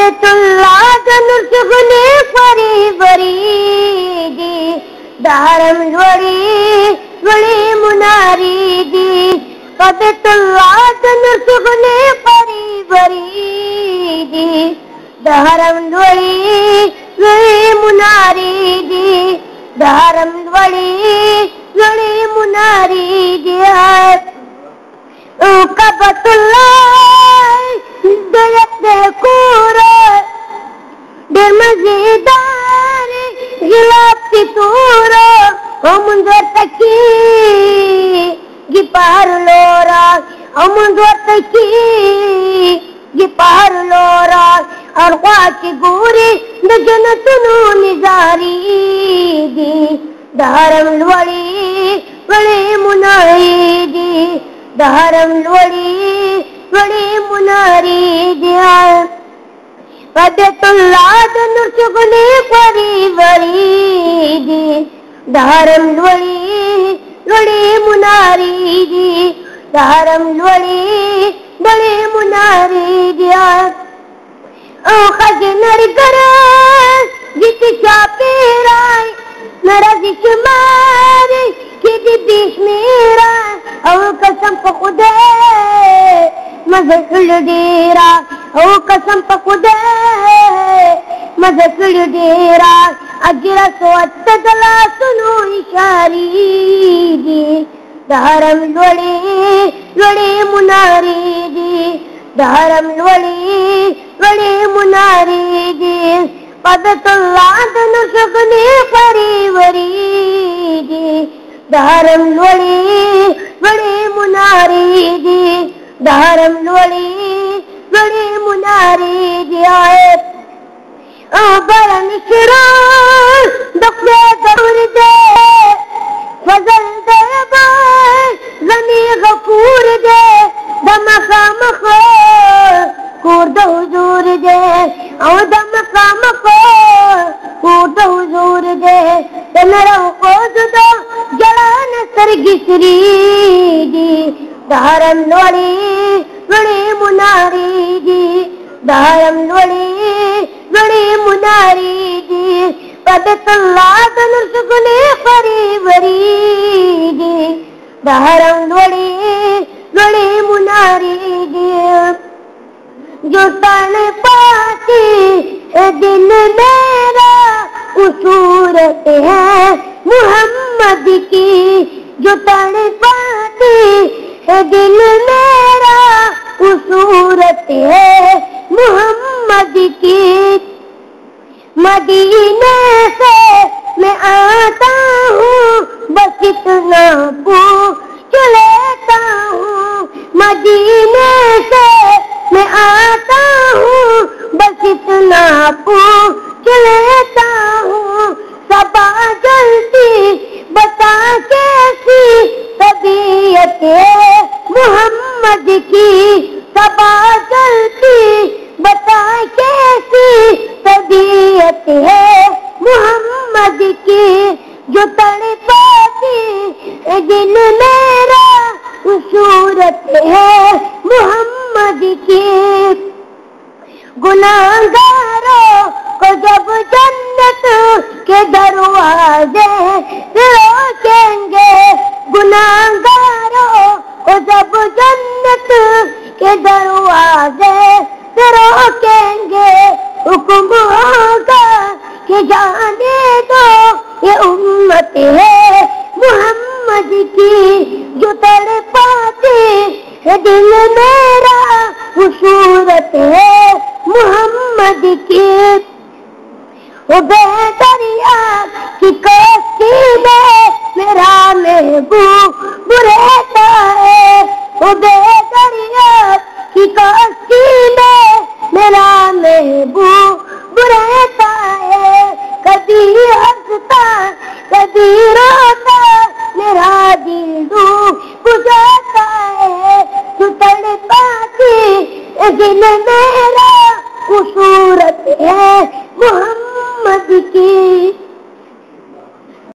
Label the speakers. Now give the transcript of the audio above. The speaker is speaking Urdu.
Speaker 1: بیت اللہ دنر سغنی فری بری دی دارم لوڑی وڑی مناری دی بیت اللہ دنر سغنی فری بری دی دارم لوڑی وڑی مناری دی دارم لوڑی وڑی مناری دی کعبۃ اللہ دیت کورا در مزیدار غلاف کی تورا منظر تکی گی پار لورا منظر تکی گی پار لورا ارغوا کی گوری جنتنو نزاری دی دارم لوڑی وڑی مناری دی دارم لوڑی وڑی مناری دیا بیت اللہ دنر سغنی فری بری دی دارم لوڑی وڑی مناری دی دارم لوڑی وڑی مناری دیا او خجنر گرس جت چاپیرائی نرازی شماری کی دی بیش میرا او قسم پا خدا مزکل دیرا او قسم پا خدا مزکل دیرا اجرا سوات دلا سنو اشاری دی دارم لوڑی وڑی مناری دی دارم لوڑی وڑی مناری دی بیت اللہ دنر سغنی فری بری دی دارم لوڑی وڑی مناری دی دارم لوڑی وڑی مناری دی برن شرار دخلے دور دے فضل دے بائے زنی غفور دے دمخا مخا کورد حضور دے او دمخا مخا کورد حضور دے تنرو قوز دو جلان سرگی سری دی دارم لوڑی وڑی مناری دی دارم لوڑی وڑی مناری دی بیت اللہ دنر سغنی فری بری دی دارم لوڑی وڑی مناری دی جو تن پاتی دل میرا صورت ہے محمد کی جو تن پاتی دل میرا صورت ہے محمد کی مدینے سے میں آتا ہوں بس اتنا پوچھ لیتا ہوں مدینے سے میں آتا ہوں بس اتنا پوچھ لیتا ہوں صبا جلتی بتا کیسی طبیعت محمد کی صبا جلتی بتا کیسی طبیعت ہے محمد کی جو تڑپاتی دل میرا صورت ہے محمد کی گناہگاروں کو جب جنت کے دروازے روکیں گے گناہگاروں کو جب جنت کے دروازے روکیں گے حکم ہوگا کہ جانے دو یہ امت ہے محمد کی جو تڑپاتی ہے دل میرا وہ صورت ہے محمد کی وہ بے دریا کی کشتی میں میرا محبوب رہتا ہے